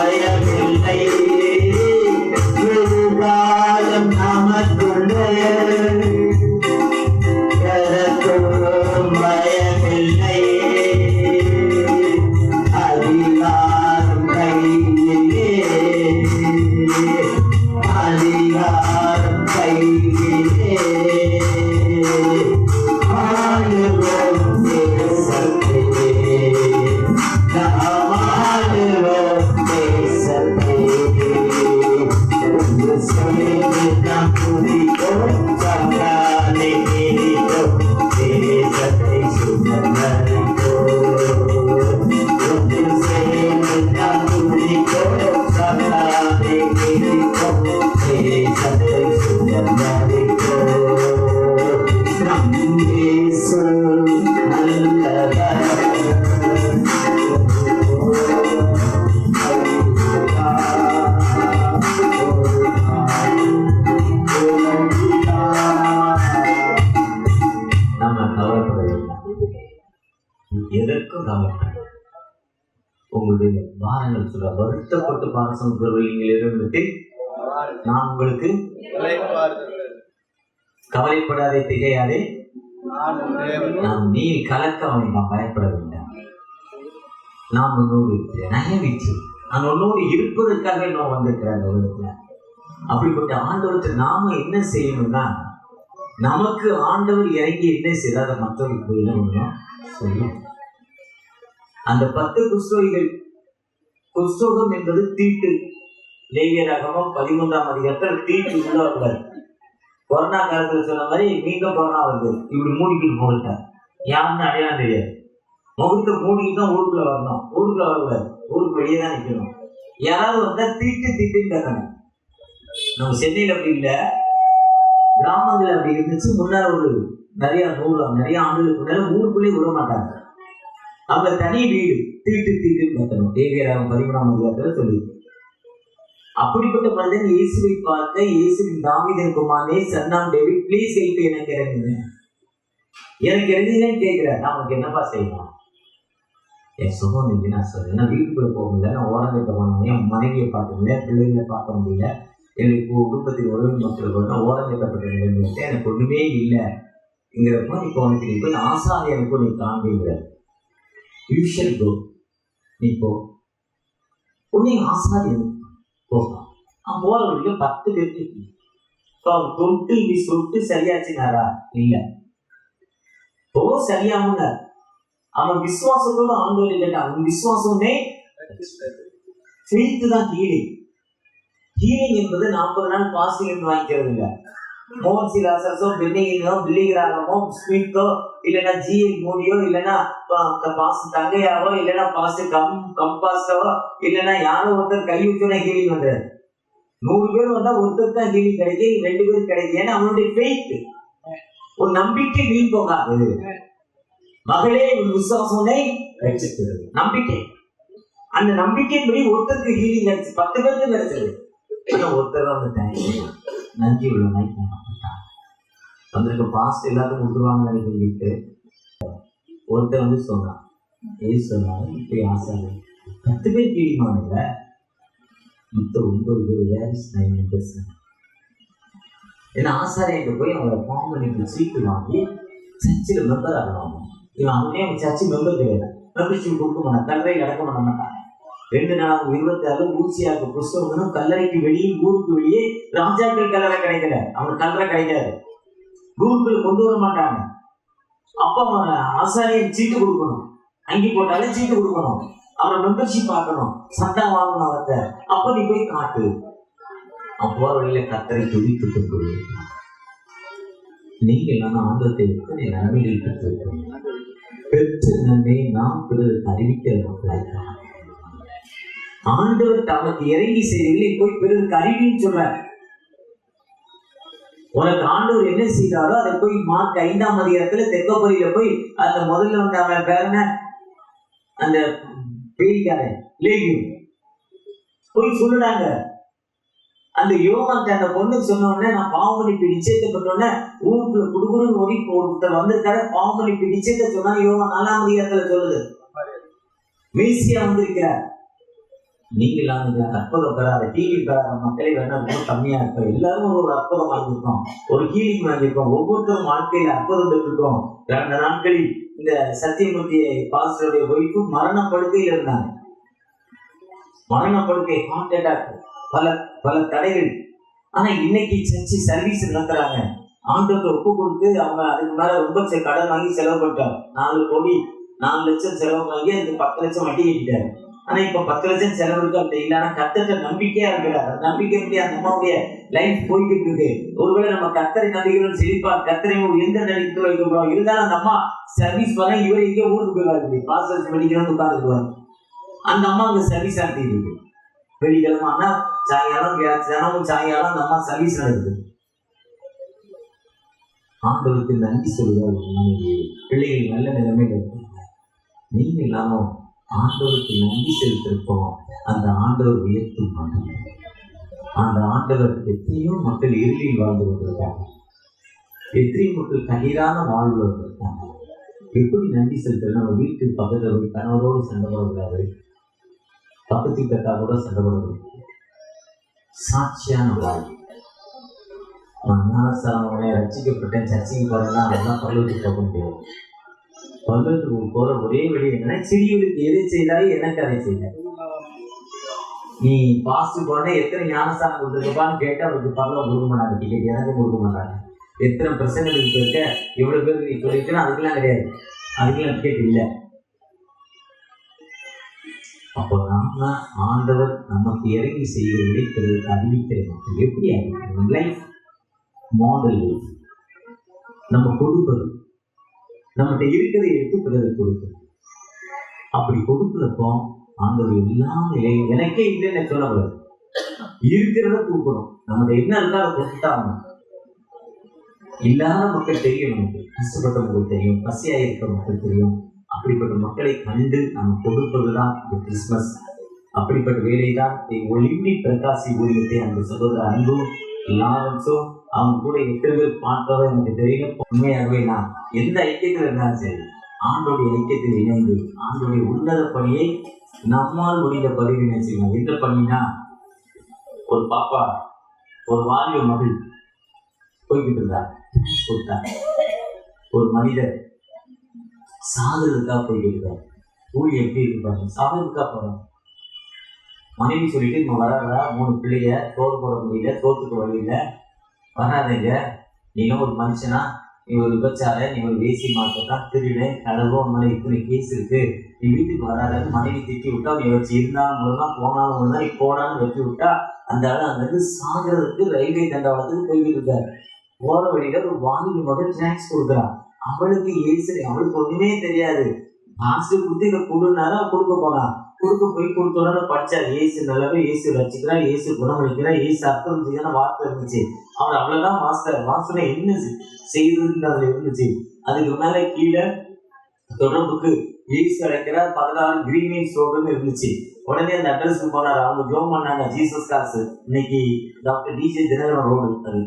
பயமில்லை. காலம் நமக்குள்ளே பயமில்லை. அதிகாரம் கையிலே அதிகாரம் கையிலே எதற்கும் கவலைப்பட உங்களுடைய பாரங்கள் சொல்ல வருத்தப்பட்டு பாரம் சுமக்கிறவர்களிடத்தில் நான் உங்களுக்கு கவலைப்படாதே, திகையாதே, நீ கலக்க வேண்டாம், பயப்பட வேண்டாம், நான் உன்னோடு இருக்கிறேன், நயவிச்சு நான் உன்னோடு இருப்பதற்காக நான் வந்திருக்கிறேன் உலகத்துல. அப்படிப்பட்ட ஆண்டவர்கிட்ட நாம என்ன செய்யணும்னா, நமக்கு ஆண்டவர் இறங்கி என்ன செய்தாத மற்றவர்களுக்கு போய் என்ன பண்ணணும் சொல்லும். அந்த 10 குஷ்டரோகிகள், குஷ்டரோகம் என்பது தீட்டு. லேவியராகமம் 13ஆம் அதிகாரத்தில் தீட்டு உள்ளவர்கள். கொரோனா காலத்துல சொன்ன மாதிரி மீண்டும் கொரோனா வருது, இப்படி மூடிக்கிட்டு போகிட்டார், யாருன்னு அடையாளம் தெரியாது. முகத்தை மூடிக்கிட்டு தான் ஊருக்குள்ள வரணும், ஊருக்குள்ள வரக்கூடாது, ஊருக்கு வெளியே தான் நிற்கணும். யாராவது வந்தா தீட்டு தீட்டுன்னு கேட்கணும். நம்ம சென்னையில் அப்படி இல்லை, கிராமங்கள் அப்படி இருந்துச்சு. முன்னாடி ஒரு நிறைய ஆண்டுகளுக்கு முன்னால ஊருக்குள்ளே விட மாட்டாங்க. அவங்க தனி வீடு, தீட்டு தீட்டுன்னு கட்டணும். லேவியராகமம் 13ஆம் அதிகாரத்துல சொல்லி. அப்படிப்பட்ட மனிதன் இயேசுவை பார்க்க, இயேசுவின் தாவீதின் குமாரனே, son of David, please help, எனக்கு இறங்குங்கன்னு கேட்கிறேன். நான் உனக்கு என்னப்பா செய்யணும்? என் சுகம் நீங்க நான் சொல்றேன். நான் வீட்டுக்குள்ள போக முடியல, நான் ஓரங்கட்ட போனேன், என் மனைவியை பார்க்க முடியல, பிள்ளைகளை பார்க்க முடியல, எனக்கு குடும்பத்தில் உறவு மக்கள் போனால் ஓரங்கட்டப்பட்ட நிலைமை, எனக்கு ஒண்ணுமே இல்லைங்கிறப்ப இப்போ உனக்கு நீ போய் ஆசாரியனுக்கும் நீ காண்பீங்கிற யூஷல் கோ, நீ போ, உன்னை ஆசாரியன் போகலாம். அவன் போற வழியில 10 பேருக்கு அவன் தொட்டு இப்படி சொட்டு சரியாச்சுனாரா? இல்ல, போ சரியாமுங்க. அவன் விசுவாசத்தோட ஆண்டவரை கேட்டான். அவன் விசுவாசமே தான் ஹீலிங். ஹீலிங் என்பது 40 நாள் பாஸ்டிங் என்று வாங்கிக்கிறது இல்லை. மோகன் சிலாசோ, பில்லிகராகமோ, ஸ்மித்தோ, இல்லைன்னா ஜிஎல் மோடியோ, இல்லைன்னா பாஸ் தங்கையாவோ, இல்லைன்னா பாஸ் கம்பாஸ்டவோ, இல்லைன்னா யாரோ ஒருத்தர் கை வச்சோன்னா ஹீலிங் வந்தாரு. 100 பேர் வந்தா ஒருத்தர் தான் ஹீலிங் கிடைக்கும், 2 பேர் கிடைக்கும். ஏன்னா அவனுடைய ஃபெய்த், ஒரு நம்பிக்கை வீண் போகாது. மகளே, உன் விசுவாசனை ரட்சிக்கிறது. நம்பிக்கை, அந்த நம்பிக்கையின்படி ஒருத்தருக்கு ஹீலிங் கிடைச்சு, 10 பேருக்கு கிடைச்சது. ஆனா ஒருத்தர் தான் வந்து நன்றி உள்ள மாதிரி வந்திருக்க பாஸ்ட் எல்லாத்துக்கும் விட்டுருவாங்க சொல்லிட்டு ஒருத்தர் வந்து சொன்னான். ஏ சொன்னாரு, இப்படி ஆசாரி 10 பேர் ஹீலிங்கானுங்க, மொத்த 9 பேர். ஏன்னா ஆசாரியிட்ட போய் அவங்கள ஃபார்ம் பண்ணி சீட்டு வாங்கி சர்ச்சில் மெம்பர் ஆகணும். இவன் அவனே அவன் சர்ச்சு மெம்பர் கிடையாது, மெம்பர்ஷிப் கொடுக்க மாட்டான், கல்லறையில் அடக்க பண்ண மாட்டாங்க. 2 நாள் 26 ஊசியாக புஸ்தகம் கல்லறைக்கு வெளியே, ஊருக்கு வெளியே ராஜாக்கள் கல்லறை கிடைக்கல, அவனுக்கு கல்லறை கிடைக்காது, ஊருக்குள்ள கொண்டு வர மாட்டாங்க. அப்ப அவன் ஆசாரியன் சீட்டு கொடுக்கணும், அங்கி போட்டாலே சீட்டு கொடுக்கணும், அவனை மெம்பர்ஷிப் பார்க்கணும், சட்டம் வாங்கணும் அவர்கிட்ட. அப்ப நீ போய் காட்டு. அப்போ வழியில கத்தரை துதித்து கொண்டு நீங்க இல்லைன்னா ஆண்டத்தை எத்தனை நன்மைகள் பெற்றிருக்கோம். பெற்று நன்மை நாம் பிறருக்கு அறிவிக்கிற மக்களாக ஆண்டவர் தமக்கு இறங்கி செய்யவில்லை, போய் பிறருக்கு அறிவின்னு சொல்ற. உனக்கு ஆண்டவர் என்ன செய்தாரோ அதை போய் மார்க் 5ஆம் அதிகாரத்துல தெக்கப்பொறியில போய் அந்த முதல்ல வந்து அவன் பேரன அந்த பேய்காரன் லேகியம் போய் சொல்லுறாங்க. அந்த யோகான் அந்த பொண்ணு சொன்ன உடனே, நான் பாவமணிப்பு நிச்சயத்தைப்பட்டோன்னே ஊருக்குள்ள குடுகுடுன்னு ஓடி ஒருத்தர் வந்திருக்காரு, பாவமணிப்பு நிச்சயத்தை சொன்னா யோகான் 4ஆம் அதிகாரத்துல சொல்லுது. மேசியா வந்திருக்கிறார். நீங்களாம் அற்புதம் பெறாத, ஹீலிங் பெறாத மக்களை வேணா ரொம்ப கம்மியா இருப்போம். எல்லாரும் ஒரு அற்புதம் வாங்கியிருக்கோம், ஒரு ஹீலிங் வாங்கியிருக்கோம், ஒவ்வொருத்தரும் வாழ்க்கையில அற்புதம் பெற்றிருக்கோம். கடந்த நாட்களில் இந்த சத்தியமூர்த்தி பாஸ்டருடைய ஒய்ஃபு மரணப்படுக்கையில் இருந்தாங்க. மரணப்படுக்கை, ஹார்ட் அட்டாக், பல தடைகள். ஆனா இன்னைக்கு சர்ச்சு சர்வீஸ் நடத்துறாங்க. ஆண்டவர்கிட்ட ஒப்பு கொடுத்து அவங்க அதுக்கு மேல ரொம்ப கடன் வாங்கி செலவு பண்ணிட்டாங்க. 4 கோடி 4 லட்சம் செலவு வாங்கி அதுக்கு 10 லட்சம் வட்டி கட்டிட்டாரு. ஆனா இப்ப 10 லட்சம் செலவு இருக்கு அப்படி இல்லை. ஆனா கத்தட்ட நம்பிக்கையா இருக்கிறார். நம்பிக்கை முடியாது, நம்மளுடைய லைஃப் போயிட்டு இருக்கு. ஒருவேளை நம்ம கத்தரை நம்பிக்கையோடு செழிப்பா, கத்தரை எந்த நடித்து வைக்க போறோம். இருந்தாலும் அந்த அம்மா சர்வீஸ் பண்ண இவர் எங்கே ஊருக்கு போயிடாது, பாஸ்டர்ஸ் படிக்கணும்னு உட்காந்துருக்குவாங்க. அந்த அம்மா அங்க சர்வீஸ் நடத்திட்டு இருக்கு. வெள்ளிக்கிழமை ஆனா சாயங்காலம், தினமும் சாயங்காலம் அந்த அம்மா சர்வீஸ் நடக்குது. ஆண்டவருக்கு நன்றி சொல்லுவார். பிள்ளைகள் நல்ல நிலைமையில இருக்காங்க. நீங்க இல்லாம ஆண்டவருக்கு நன்றி செலுத்திருப்போம். அந்த ஆண்டவர் உயர்த்தும் மாட்டாங்க. அந்த ஆண்டவர் எத்தனையோ மக்கள் இருளில் வாழ்ந்து கொண்டிருக்காங்க, எத்தனையோ மக்கள் கண்ணீரான வாழ்வு வந்திருக்காங்க. எப்படி நன்றி செலுத்த? நம்ம வீட்டுக்கு பக்கத்தில் போய் கணவரோடு சண்டை போடக்கூடாது, பக்கத்து கட்டா கூட சண்டை போடுறது. சாட்சியான வாழ்க்கை. நான் ஞானஸ்தானவனே ரசிக்கப்பட்டேன், சர்ச்சைக்கு போறேன்னா அதெல்லாம் பல்லவத்துக்கு போக முடியாது. பல்லவத்துக்கு போற ஒரே வழி என்னன்னா, சிறியவருக்கு எதை செய்தாலும் எனக்கு அதை செய்ய. நீ பாஸ்ட் போன எத்தனை ஞானஸ்தானம் கொடுத்துருப்பான்னு கேட்டு அவருக்கு பரவாயில்ல கொடுக்க மாட்டாங்க, டிக்கெட் எனக்கு கொடுக்க மாட்டாங்க. எத்தனை பிரச்சனைகளுக்கு போயிருக்க, எவ்வளவு பேருக்கு நீ சொல்லிருக்கேன்னு அதுக்கெல்லாம் கிடையாது, அதுக்கெல்லாம் டிக்கெட் இல்லை. அப்போ நாம ஆண்டவர் நமக்கு இறங்கி செய்வதை பிறருக்கு அறிவிக்கிற மக்கள் எப்படி அறிவிக்கணும்? Life model life. நம்ம கொடுப்பது, நம்மகிட்ட இருக்கிறதை எடுத்து பிறருக்கு கொடுக்கணும். அப்படி கொடுக்குறப்போ ஆண்டவர் எல்லா நிலையும் எனக்கே இல்லைன்னு சொல்லக்கூடாது, இருக்கிறத கொடுக்கணும். நம்மகிட்ட என்ன இருக்கோ அதை கொடுத்துட்டாங்க. இல்லாத மக்கள் தெரியும், நமக்கு கஷ்டப்பட்ட மக்கள் தெரியும், பசியாக இருக்கிற மக்கள் தெரியும். அப்படிப்பட்ட மக்களை கண்டு நம்ம கொடுப்பதுதான் இந்த கிறிஸ்துமஸ். அப்படிப்பட்ட வேலையை தான் ஒளிமி பிரகாசி ஊழியத்தை அந்த சகோதர அன்பும் லாரன்ஸும் அவங்க கூட எத்தனை பேர் பார்த்தோம் எனக்கு தெரியல. உண்மையாகவே நான் எந்த ஐக்கியத்தில் இருந்தாலும் சரி, ஆண்டோடைய ஐக்கியத்தில் இணைந்து ஆண்டோடைய உன்னத பணியை நம்மால் முடிந்த பதிவு நினைச்சுக்கணும். என்ன பண்ணினா, ஒரு பாப்பா, ஒரு வாலிப மகள் போய்கிட்டு இருந்தார், ஒரு மனிதர் சாதலுக்காக போய்கிட்டு கூலி எப்படி இருப்பாங்க, சாதலுக்காக போறோம். மனைவி சொல்லிட்டு இவங்க வராதா, 3 பிள்ளைய சோறு போட முடியல, சோத்துக்கு வழியில வராதீங்க, நீங்க ஒரு மனுஷனா, நீ ஒரு விபச்சார, நீ ஒரு வேசி மாற்றத்தான், திருடு, கடவுள் உண்மையில இத்தனை கேஸ் இருக்கு, நீ வீட்டுக்கு வராதுன்னு மனைவி திட்டி விட்டா, நீ வச்சு இருந்தாலும் மூலதான் போனாலும் மூலதான் நீ போனாலும் வச்சு விட்டா, அந்த ஆள் அங்கிருந்து சாகிறதுக்கு ரயில்வே தண்டவாளத்துக்கு போய்கிட்டு இருக்காரு. போற வழியில ஒரு வாங்கி மகள் டிராக்ஸ் கொடுக்குறான். அவளுக்கு ஏசு, அவளுக்கு ஒண்ணுமே தெரியாது. மாஸ்டர் குத்தி இதை கொடுனாரா கொடுக்க போனான். கொடுக்க போய் கொடுத்தோட படிச்சா, ஏசு நல்லவே, ஏசு ரசிக்கிறா, ஏசு குணமளிக்கிறா, ஏசு அர்த்தம் செய்யணும் வார்த்தை இருந்துச்சு. அவன் அவ்வளவுதான் மாஸ்டர் என்ன செய்யுதுன்னு அதுல இருந்துச்சு. அதுக்கு மேல கீழே தொடர்புக்கு ஏசு அழைக்கிறார் 16 கிரீன்வேஸ் ரோடுன்னு இருந்துச்சு. உடனே அந்த அட்ரஸ்க்கு போனார். அவங்க ஜோம் பண்ணாங்க, ஜீசஸ் காசு. இன்னைக்கு டாக்டர் டிஜே தினகரன் ரோடு அது.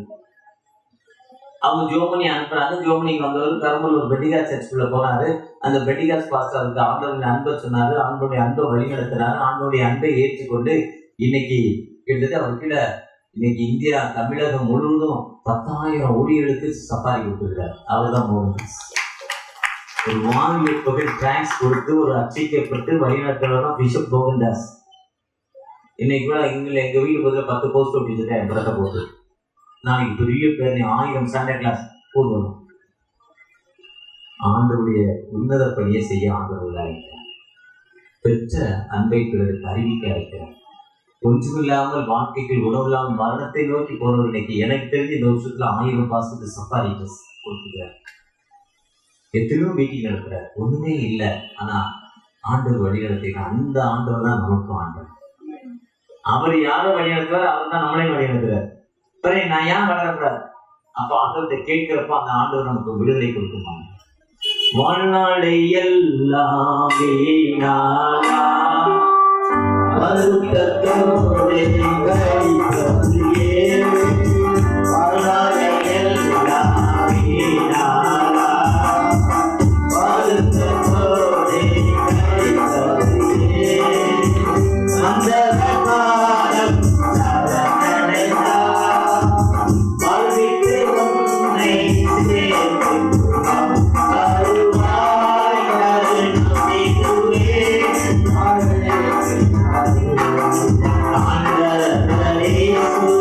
அவங்க ஜோமனி அனுப்புறாங்க. ஜோமனிக்கு வந்தவர் பெரம்பலூர் பெட்டிகாஸ் சர்ச்சுக்குள்ள போனாரு. அந்த பெட்டிகாஸ் பாஸ்டருக்கு ஆண்டவருடைய அன்பை சொன்னாரு, ஆண்டோடைய அன்பை வழிநடத்தினாரு. ஆண்டோடைய அன்பை ஏற்றுக்கொண்டு இன்னைக்கு கிட்டத்தட்ட அவர் கீழே இன்னைக்கு இந்தியா தமிழகம் முழுவதும் 10,000 ஊழியர்களுக்கு சஃபாரி கொடுத்துருக்காரு. அவர் தான் மோகன்தாஸ். ஒரு வாங்கிய தொகை டிராக்ஸ் கொடுத்து ஒரு அச்சைக்கப்பட்டு வழிநடத்துறவர் தான் பிஷப் மோகன்தாஸ். இன்னைக்கு கூட எங்க வீட்டு பக்கத்தில் 10 போஸ்ட் ஒட்டிச்சுட்டேன், என் படத்தை போட்டு. நாளைக்கு பெரிய பேர் 1000 ஸ்டாண்டர்ட் கிளாஸ் போதும். ஆண்டவருடைய உன்னத பணியை செய்ய ஆண்டவர்கள் அழைக்கிறார். பெற்ற அன்பை பிறருக்கு அறிவிக்க அழைக்கிறார். ஒன்றுமில்லாமல் வாழ்க்கைக்கு உணவில்லாமல் மரணத்தை நோக்கி போனவர் இன்னைக்கு எனக்கு தெரிஞ்ச இந்த வருஷத்துல 1000 பாசத்துக்கு சஃபாரி பஸ் கொடுத்துக்கிறார். எத்தனையோ மீட்டிங் நடத்துறார், ஒண்ணுமே இல்லை. ஆனா ஆண்டவர் வழி நடத்துகிறார். அந்த ஆண்டவர் தான் நமக்கும் ஆண்டவர். அவர் யாரை வழி நடத்துவார், அவர் தான் நம்மளே வழி நடத்துறார். நான் ஏன் வளரக்கூடாது? அப்ப ஆண்டவர்கிட்ட கேட்கிறப்ப அந்த ஆண்டவர் நமக்கு விடுதலை கொடுக்குமாங்க. வாழ்நாளை எல்லாமே Amen.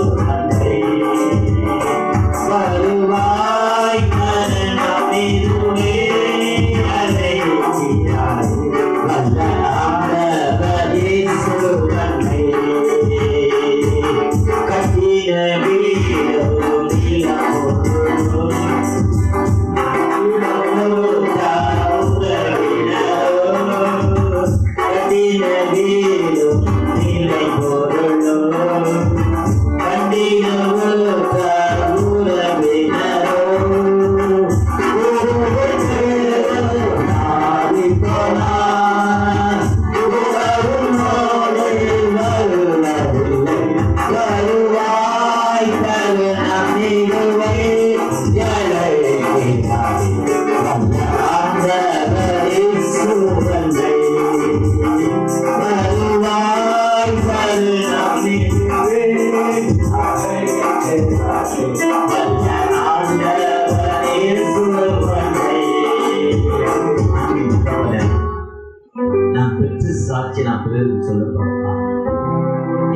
நான் பெற்ற சாட்சி நான் பிறருக்கு சொல்லப்பா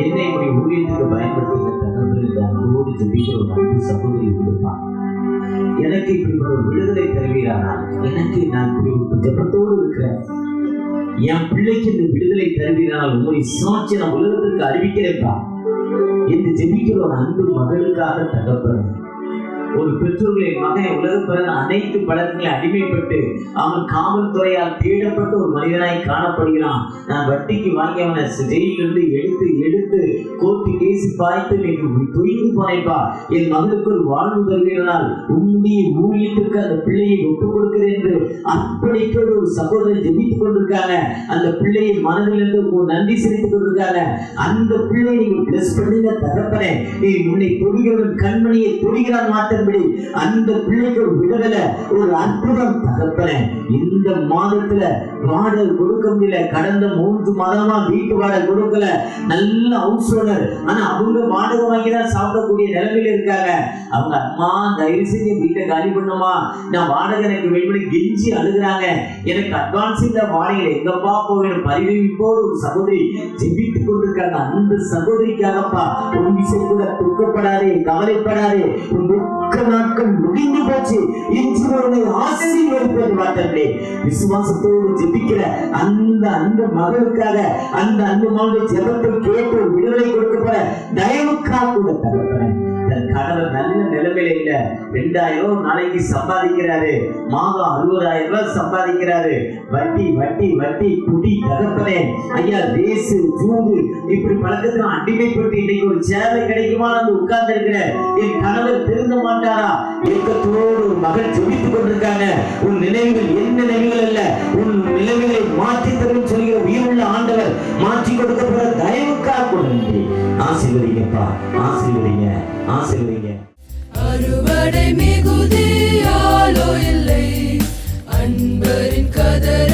என்னை இப்படி ஊழியத்துக்கு பயன்படுத்துகிற தகவல் அன்போடு ஜெபிக்கிற ஒரு அன்பு சகோதரி கொடுப்பா எனக்கு இப்படி ஒரு விடுதலை தருவீரானால் எனக்கு நான் இப்படி ஜெபத்தோடு இருக்கிறேன் என் பிள்ளைக்கு இந்த விடுதலை தருவீரானால் உங்களுடைய சாட்சி நான் உலகத்திற்கு அறிவிக்கிறேன்ப்பா என்று ஜெபிக்கிற ஒரு அன்பு மகளுக்காக தகப்பேன் ஒரு பெற்றோர்களை மகன் உலகப்பிறந்த அனைத்து பழக்கங்களை அடிமைப்பட்டு அவன் காவல்துறையால் தேடப்பட்ட ஒரு மனிதனாய் காணப்படுகிறான். நான் வட்டிக்கு வாங்கி அவனை ஜெயிலிருந்து எடுத்து கோர்ட்டு கேசி பாய்த்து தொய்ந்து போனேப்பா, என் மகளுக்கு ஒரு வாழ்வு தருகிறானால் உன்னுடைய ஊழியத்திற்கு அந்த பிள்ளையை ஒப்புக் கொடுக்கிறேன் என்று அர்ப்பணிக்க ஒரு சகோதரர் ஜெபித்துக் கொண்டிருக்காங்க. அந்த பிள்ளையை மனதிலிருந்து நன்றி செலுத்திக் கொண்டிருக்காங்க. அந்த பிள்ளை நீங்க பிளஸ் பண்ணுங்க தகப்பனே, நீ உன்னை தொடுகிறவன் கண்மணியை தொடுகிறான் மாத்திரப்படி அந்த பிள்ளைக்கு ஒரு விடுதலை, ஒரு அற்புதம் தகப்பனே. இந்த மாதத்துல வாடகை கொடுக்க முடியல, கடந்த 3 மாதமா வீட்டு வாடகை கொடுக்கல, நல்ல ஹவுஸ் ஓனர், ஆனா அவங்க வாடகை வாங்கிதான் சாப்பிடக்கூடிய நிலைமையில இருக்காங்க. அவங்க அம்மா தயவு செஞ்சு வீட்டை காலி பண்ணுமா, நான் வாடகை எனக்கு வேணும்னு கெஞ்சி அழுகுறாங்க. எனக்கு அட்வான்ஸ் இந்த வாடகை எங்கப்பா போவேன் பரிதவிப்போடு ஒரு சகோதரி ஜெபித்துக் கொண்டிருக்காங்க. அந்த சகோதரிக்காகப்பா ஒரு விஷயம் கூட துக்கப்படாதே, கவலைப்படாதே, நாட்கள் முடிந்து போச்சு, இன்று ஆசீர்வதிப்பது மாட்டே. விசுவாசத்தோடு ஜெபிக்கிற அந்த மகளுக்காக, அந்த மகளுடைய ஜெபத்தை கேட்டு விடுதலை கொடுக்கப்பட தயவுக்காக கூட தகப்பனே. தன் கணவர் நல்ல நிலைமையில இல்ல, 2000 நாளைக்கு சம்பாதிக்கிறாரு, மாதம் 60,000 ரூபாய் சம்பாதிக்கிறாரு, வட்டி வட்டி வட்டி குடி தகப்பனே. ஐயா தேசு ஜூது இப்படி பழக்கத்துல அடிமைப்பட்டு இன்னைக்கு ஒரு சேவை கிடைக்குமா உட்கார்ந்து இருக்கிறேன். என் கணவர் திருந்த மாட்டாரா? ஏக்கத்தோடு ஒரு மகள் ஜெபித்துக் கொண்டிருக்காங்க. உன் நினைவுகள் என் நினைவுகள் அல்ல, உன் நிலைமைகளை மாற்றி தரும் சொல்கிற உயிருள்ள ஆண்டவர் மாற்றி கொடுக்கப்பட தயவுக்காக கொடுங்க. ஆசீர்வதிங்கப்பா, ஆசீர்வதிங்க, ஆசீர்வதிங்க. அறுவடை மிகுதியாலோ இல்லை, அன்பரின் கதற